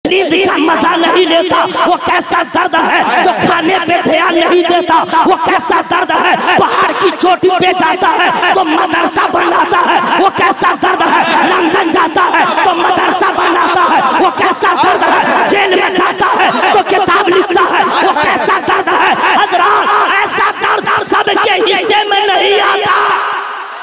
नींद का मजा नहीं लेता वो कैसा दर्द है, जो खाने पे ध्यान नहीं देता वो कैसा दर्द है, पहाड़ की चोटी पे जाता है तो मदरसा बनाता है वो कैसा दर्द है, लंदन जाता है तो मदरसा बनाता है वो कैसा दर्द है, जेल में जाता है तो किताब लिखता है वो कैसा दर्द है। हजरात, ऐसा दर्द सबके हिस्से में नहीं आता,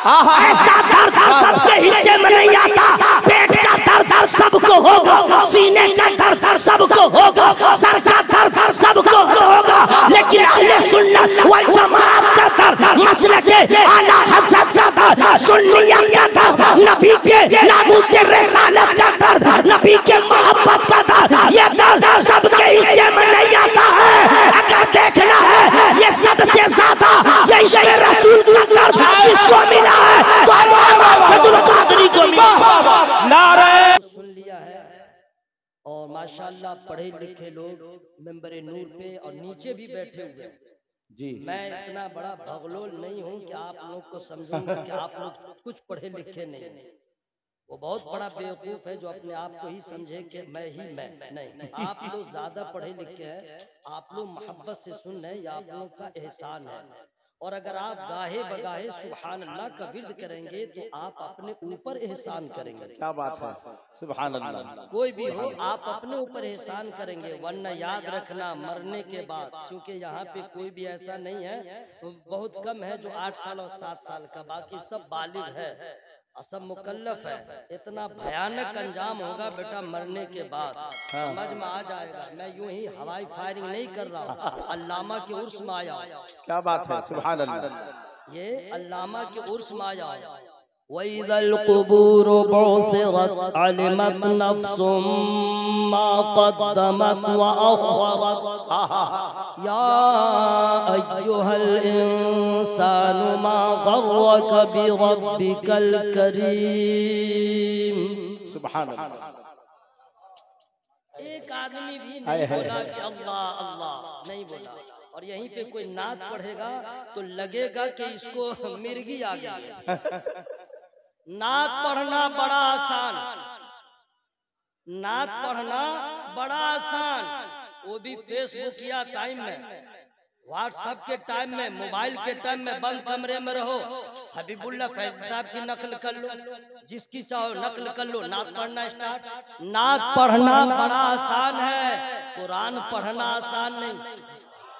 ऐसा दर्द सबके हिस्से में नहीं आता। पेट का दर्द सबको होगा, सीने का दर्द सबको होगा, सर का दर्द सबको होगा, लेकिन अहले सुन्नत वल जमात का दर्द, मसलके आला हज़रत का दर्द, सुन्नियत का दर्द, नबी के नामूस रिसालत का दर्द, नबी के मोहब्बत का दर्द, ये दर्द सबके हिस्से में नहीं आता है। अगर देखना है ये सबसे ज्यादा ये इश्क़ रसूल का दर्द किसको मिला है तो अब्दुल कादरी को मिला। नारे सुन लिया है। और माशाल्लाह पढ़े लिखे लोग मेंबरे नूर पे और नीचे भी बैठे हुए जी। मैं इतना बड़ा भगलोल नहीं हूँ कि आप लोग को समझूंगा कि आप लोग कुछ पढ़े लिखे नहीं। वो बहुत बड़ा बेवकूफ है जो अपने आप को ही समझे कि मैं ही मैं नहीं। आप लोग ज्यादा पढ़े लिखे हैं, आप लोग मोहब्बत से सुन रहे हैं, या आप लोग का एहसान है। और अगर आप गाहे बगाहे सुभान अल्लाह का विर्द करेंगे तो आप अपने ऊपर एहसान करेंगे। क्या बात है, सुभान अल्लाह। कोई भी हो आप अपने ऊपर एहसान करेंगे, वरना याद रखना मरने के बाद, क्योंकि यहाँ पे कोई भी ऐसा नहीं है, बहुत कम है जो 8 साल और 7 साल का, बाकी सब बालिग है, सब मुकल्लफ है। इतना भयानक अंजाम होगा बेटा मरने के बाद, समझ में आ जाएगा। मैं यूं ही हवाई फायरिंग नहीं कर रहा हूँ, अल्लामा के उर्स में आया। क्या बात है, सुभान अल्लाह। ये अल्लामा के उर्स में आया। वइज़ल क़ुबूर बुअसिरत अलिमत नफ्सुम मा क़द्दमत व अख़रत या अय्युहल इंसानु मा ग़र्रक बिरब्बिकल करीम। सुभान अल्लाह। एक आदमी भी नहीं बोला कि अल्लाह अल्लाह, नहीं बोला। और यहीं पे कोई नात पढ़ेगा तो लगेगा कि इसको मिर्गी आ गई। नात पढ़ना बड़ा आसान, नात पढ़ना बड़ा आसान, वो भी फेसबुक या टाइम में, व्हाट्सएप के टाइम में, मोबाइल के टाइम में, बंद कमरे में रहो, हबीबुल्लाह फैज़ साहब की नकल कर लो, जिसकी चाहो नकल कर लो, नात पढ़ना स्टार्ट। नात पढ़ना बड़ा आसान है, कुरान पढ़ना आसान नहीं।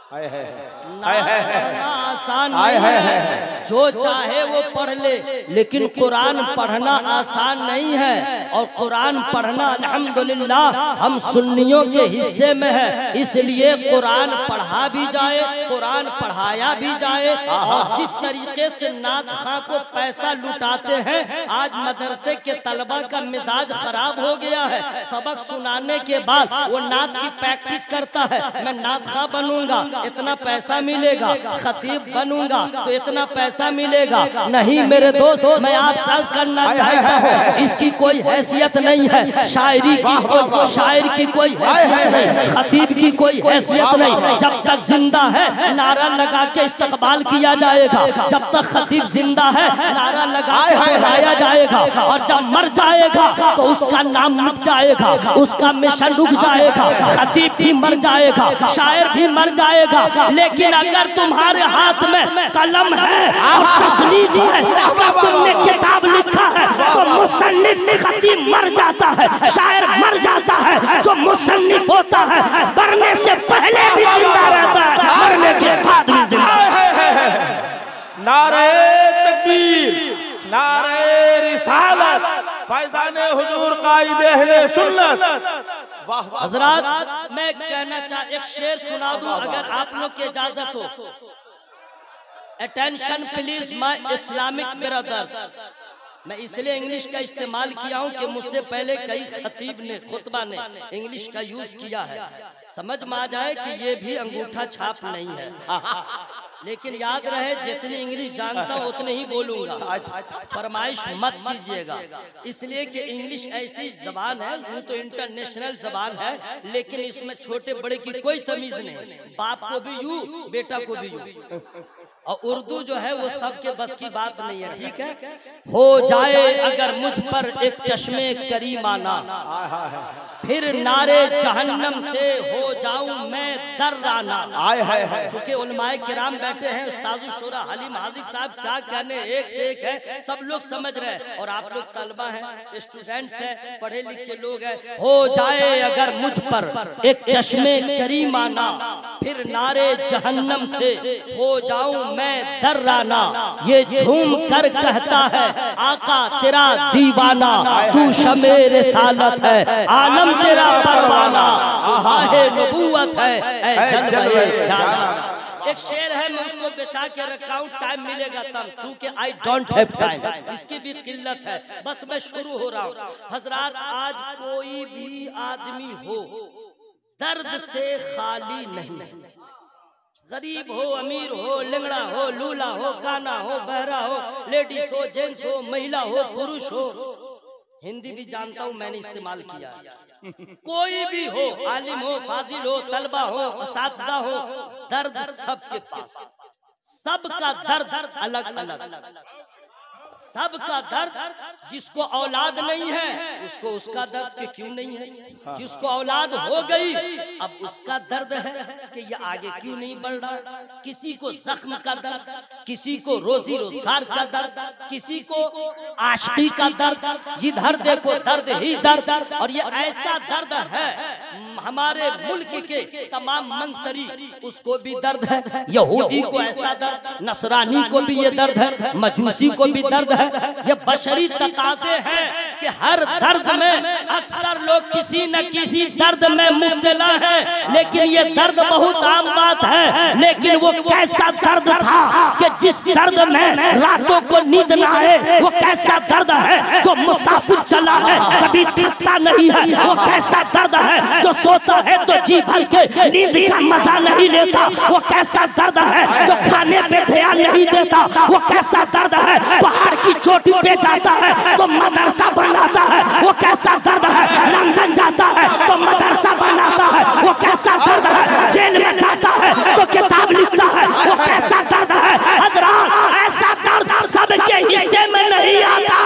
पढ़ना आसान नहीं है, जो चाहे वो पढ़ ले, लेकिन कुरान पढ़ना आसान नहीं है। और कुरान पढ़ना अल्हम्दुलिल्लाह हम सुन्नियों के हिस्से में है, इसलिए कुरान पढ़ा भी जाए, कुरान पढ़ाया भी जाए। और जिस तरीके से नात खां को पैसा लुटाते हैं, आज मदरसे के तलबा का मिजाज खराब हो गया है। सबक सुनाने के बाद वो नात की प्रैक्टिस करता है, मैं नात खां बनूंगा इतना पैसा मिलेगा, खतीब बनूंगा तो इतना पैसा मिलेगा। नहीं मेरे दोस्त, मैं आप सर्च करना चाहता हूँ, इसकी कोई हैसियत नहीं है, शायरी की कोई, शायर की कोई हैसियत नहीं, खतीब की कोई हैसियत नहीं। जब तक जिंदा है नारा लगा के इस्तकबाल किया जाएगा, जब तक खतीब जिंदा है नारा लगा के बुलाया जाएगा, और जब मर जाएगा तो उसका नाम मिट जाएगा, उसका मिशन रुक जाएगा, खतीब भी मर जाएगा, शायर भी मर जाएगा। लेकिन अगर तुम्हारे हाथ में कलम है और तस्नीफ है, अगर तुमने किताब लिखा है तो मुसन्निफ खतीब मर जाता है, शायर मर जाता है। जो मुसन्निफ होता है मरने से पहले भी जिंदा रहता है, मरने के बाद भी जिंदा है। नारे तकबीर, नारे रिसालत, फैज़ाने हुजूर कायदे अहले सुन्नत। हजरात, मैं कहना एक शेर सुना दूं अगर आप लोग की इजाजत हो। Attention please my Islamic brothers. मैं इसलिए इंग्लिश का इस्तेमाल किया हूं कि मुझसे पहले कई खतीब ने, खुतबा ने इंग्लिश का यूज किया है, समझ में आ जाए कि ये भी अंगूठा छाप नहीं है। लेकिन याद रहे जितनी इंग्लिश जानता हूँ उतने ही बोलूंगा, फरमाइश मत कीजिएगा, इसलिए कि इंग्लिश ऐसी जबान है, यूं तो इंटरनेशनल जबान है, लेकिन इसमें छोटे बड़े की कोई तमीज नहीं, बाप को भी यूं बेटा को भी यूं। और उर्दू जो है वो सबके बस की बात नहीं है, ठीक है। हो जाए अगर मुझ पर एक चश्मे करीमाना, फिर नारे जहन्नम से हो जाऊं मैं दर्राना। आय हाय हाय। चूंकि उलमाए किराम बैठे हैं, उस्तादुल शोरा हलीम हाजिक साहब क्या कहने, एक से एक है, सब लोग समझ रहे हैं। और आप लोग तलबा हैं, स्टूडेंट्स हैं, पढ़े लिखे लोग हैं। हो जाए अगर मुझ पर एक चश्मे करीमाना, फिर नारे जहन्नम से हो जाऊं मैं दर्राना। ये झूम कर कहता है आका तेरा दीवाना, तू शमे रिसालत है आलम तेरा परवाना, आहे नबूवत है ऐ जलवे जाना। एक शेर है, मैं उसको बेचा के रखा हूं, टाइम मिलेगा तब, चूंकि आई डोंट हैव टाइम, इसकी भी किल्लत है, बस मैं शुरू हो रहा हूं। हजरात, आज कोई भी आदमी हो दर्द से खाली नहीं, गरीब हो, अमीर हो, लिंगड़ा हो, लूला हो, काना हो, बहरा हो, लेडीज हो, जेंट्स हो, महिला हो, पुरुष हो, हिंदी भी जानता हूं, मैंने इस्तेमाल किया। कोई भी हो, आलिम हो, फाजिल हो, तलबा हो, असातिज़ा हो, दर्द सबके पास, सबका दर्द अलग अलग, सबका दर्द। जिसको औलाद नहीं है उसको उसका दर्द के क्यों नहीं है, जिसको औलाद हो गई अब उसका दर्द है कि ये आगे क्यों नहीं बढ़ रहा। किसी को जख्म का दर्द, किसी को रोजी रोजगार का दर्द, किसी को आशिकी का दर्द, जिधर देखो दर्द ही दर्द। और ये ऐसा दर्द है, हमारे मुल्क के तमाम मंत्री उसको भी दर्द है, यहूदी को ऐसा दर्द, नसरानी को भी ये दर्द है, मजूसी को भी दर्द है। ये बशरी तकाज़े हैं कि हर दर्द में अक्सर लोग किसी न किसी दर्द में मुब्तला है, लेकिन ये दर्द बहुत आम बात है। लेकिन वो कैसा दर्द था कि जिस दर्द में रातों को नींद न आए, वो कैसा दर्द है जो मुसाफिर चला है कभी थकता नहीं है, वो कैसा दर्द है जो सोता है तो जी भर के नींद का मजा नहीं लेता, वो कैसा दर्द है जो खाने पे ध्यान नहीं देता, वो कैसा दर्द है पहाड़ की चोटी पे जाता है तो मदरसा बनाता है, वो कैसा दर्द है लंदन जाता है तो मदरसा बनाता है, वो कैसा दर्द है जेल में जाता है तो किताब लिखता है, वो कैसा दर्द है। हजरात, ऐसा दर्द सबके हिस्से में नहीं आता,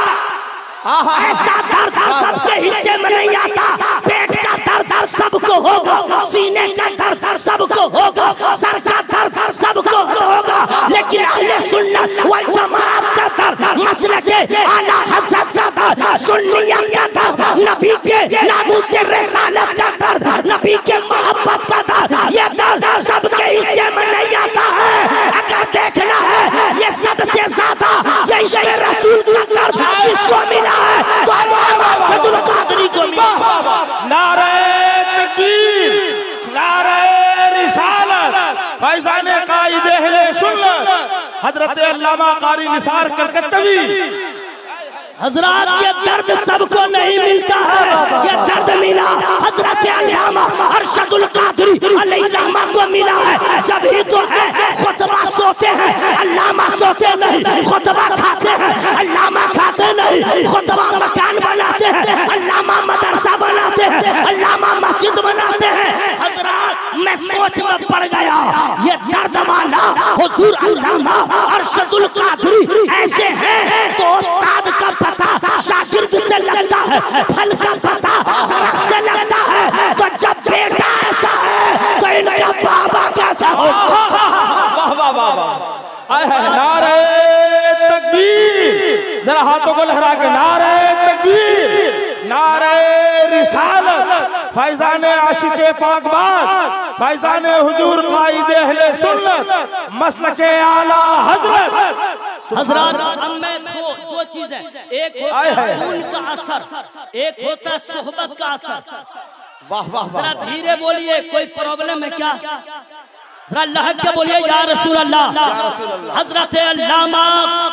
ऐसा दर्द सबके हिस्से में नहीं आता। पेट का दर्द सबको होगा, सीने का दर्द सबको होगा, सर का दर्द सबको होगा, लेकिन अहले सुन्नत वल जमात का दर्द, मसलके आला हज़रत का दर्द, सुन्नियत का दर्द, नबी के नामूस रिसालत का दर्द, नबी के मोहब्बत का दर्द, ये दर्द सबके हिस्से में नहीं आता है। अगर देखना है ये सबसे ज्यादा ये इश्क़ रसूल का दर्द किसको मिला है तो अब्दुल कादरी को मिला। नारे तकबीर, नारे रिसालत, फैज़ान कायदे अहले सुन्नत हजरत अल्लामा कारी निसार कलकत्तवी। हजरत, ये दर्द सबको नहीं मिलता है, ये दर्द मिला हजरत अल्लामा अरशदुल कादरी अलैहिर्रहमा को मिला है। जब ही तो है खुतबा सोते हैं, अल्लामा सोते नहीं, खुतबा खाते हैं, अल्लामा खाते नहीं, खुतबा मकान बनाते हैं, अल्लामा मदरसा बनाते हैं, अल्लामा मस्जिद बनाते हैं। हजरत, मैं सोच में पड़ गया, ये दर्द वाला हुजूर अल्लामा अरशदुल कादरी ऐसे हैं तो उस्ताद का पता शागिर्द से लगता है, फल का पता दरख्त से लगता है, तो जब बेटा ऐसा है तो इनका बाबा कैसा होगा। वाह वाह वाह वाह। नारे तकबीर, जरा हाथों को लहरा के नारे तकबीर, नारे रिसालत, फैज़ान आशिक़े पाकबाज़, फैज़ान हुजूर कायदे अहले सुन्नत मसलके आला हज़रत। हजरत, अब मैं दो चीज है, एक होता है खून का असर, एक होता है सोहबत का असर। वाह वाह वाह। जरा धीरे बोलिए, कोई प्रॉब्लम है क्या? जरा लहक के बोलिए या रसूल अल्लाह। हजरत अल्लामा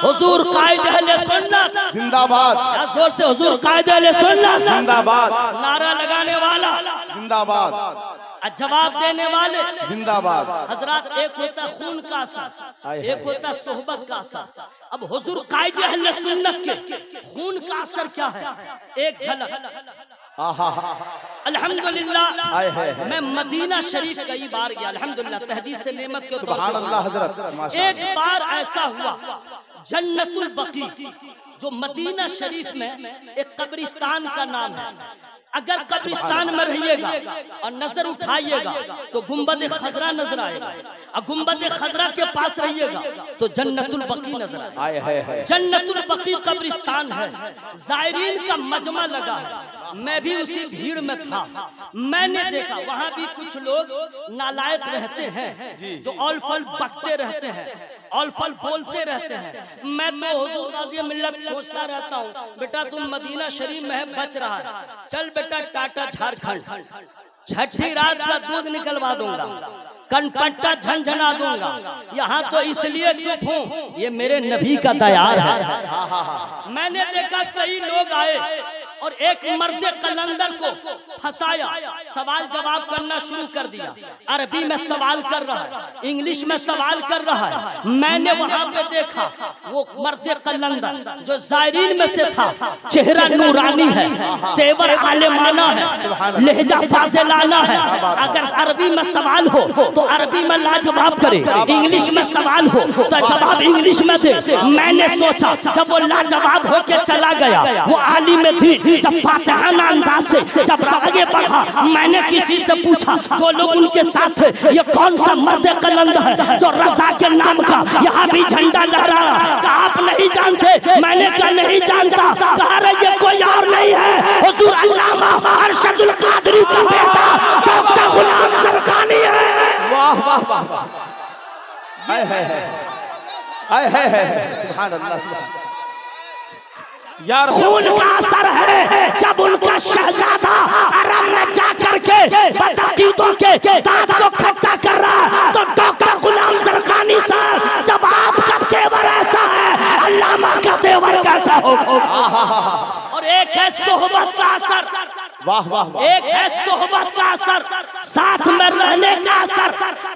हुजूर कायदे अहले सुन्नत जिंदाबाद, जोर से हुजूर कायदे अहले सुन्नत जिंदाबाद, नारा लगाने वाला जिंदाबाद, जवाब देने वाले जिंदाबाद। हजरत, एक होता है खून का असर, एक होता है सोहबत का असर। अब हुजूर कायदे अहले सुन्नत के खून का असर क्या है, एक झलक। अल्हम्दुलिल्लाह, मैं मदीना शरीफ कई बार गया, अल्हम्दुलिल्लाह, तहदीद से नेमत के तौर सुभान अल्लाह हजरत। एक बार ऐसा हुआ, जन्नतुल बकी जो मदीना शरीफ में एक कब्रिस्तान का नाम है, अगर कब्रिस्तान में रहिएगा और नजर उठाइएगा तो गुंबद खजरा नजर आएगा, और गुंबद खजरा के पास रहिएगा तो जन्नतुल बकी नजर आएगा। जन्नतुल बकी कब्रिस्तान है, जायरीन का मजमा लगा है। मैं भी उसी भीड़ में था, मैंने देखा वहां भी कुछ लोग नालायक रहते हैं जो औल फल बकते रहते हैं, औल फल बोलते रहते हैं। मैं तो हुजूर गाज़ी मिल्लत सोचता रहता हूँ, बेटा तुम मदीना शरीफ में बच रहा है, चल बेटा टाटा झारखंड, छठी रात का दूध निकलवा दूंगा, कनपट्टा झंझना दूंगा। यहाँ तो इसलिए चुप हूँ, ये मेरे नबी का दयार है। मैंने देखा कई लोग आए और एक मर्द कलंदर को फंसाया, सवाल जवाब करना शुरू कर दिया। अरबी में सवाल कर रहा है, इंग्लिश में सवाल कर रहा है। मैंने वहां पे देखा वो मर्द कलंदर जो जायरीन में से था, चेहरा नूरानी है, तेवर आलिमाना है, लहजा फाजिलाना है। अगर अरबी में सवाल हो तो अरबी में लाजवाब करे, इंग्लिश में सवाल हो तो जवाब इंग्लिश में दे। मैंने सोचा जब वो लाजवाब होके चला गया, वो आलिम थी, जब फातिहाना अंदाज से जब आगे बढ़ा, मैंने किसी से पूछा जो लोग उनके साथ थे, ये कौन सा मर्द कलंदर है जो रजा के नाम का यहाँ भी झंडा लहराया? कहा आप नहीं जानते? मैंने कहा नहीं जानता। कहा रहे ये कोई और नहीं है, हुजूर अल्लामा अरशदुल कादरी का बेटा डॉक्टर गुलाम सरखानी है। वाह वाह वाह वाह, हाय हाय हाय हाय हाय, सुभान अल्लाह, सुभान यार। खून का असर है जब उनका शहजादा अरब में जा करके बदअकीदों के दांत को खट्टा कर रहा है, तो डॉक्टर गुलाम सरखानी साहब जब आपका तेवर ऐसा है, अल्लामा का तेवर कैसा हो? और एक है सोहबत का असर, वाह वाह वाह, एक है सोहबत का असर, साथ में रहने का असर,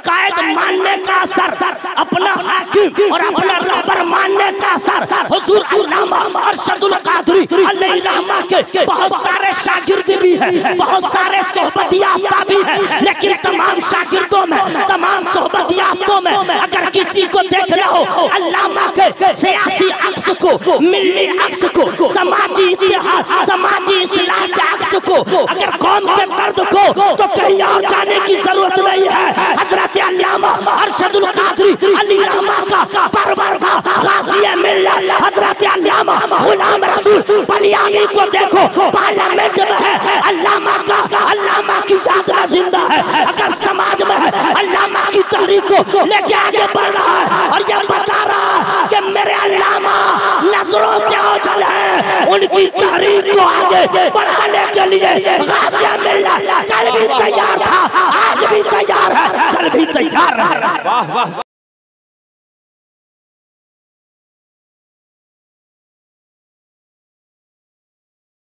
कायद मानने का असर, अपना हाकिम और अपना रहबर मानने का असर। हुजूर अल्लामा अरशदुल कादरी अलैहि रहमा के बहुत सारे शागिर्द भी हैं, बहुत सारे सोहबत याफ्ता भी हैं, लेकिन तमाम शागिर्दों में, तमाम सोहबत याफ्तों में अगर किसी को देखना हो अल्लामा के सियासी अक्स को, मिली अक्स को, समाजी इतिहाद, समाजी इस्लाह के अक्स को, अगर कौम के दर्द को, तो कहीं और जाने की जरूरत नहीं है। हजरत अल्लामा अरशदुल कादरी अलैहि रहमा का परवरदा गाज़ी मिल्लत हजरत अल्लामा गुलाम रसूल बलियानी को देखो, पार्लियामेंट में है, अल्लामा की याद में जिंदा है। अगर समाज में है, अल्लामा की तहरीक को लेके आगे बढ़ रहा है और ये बता रहा है कि मेरे अल्लामा नजरों से ओझल है। उनकी तहरीक को आगे बढ़ाने के लिए गाज़ी मिल्लत कल भी तैयार था, आज भी तैयार है, कल भी तैयार है। वाह वाह।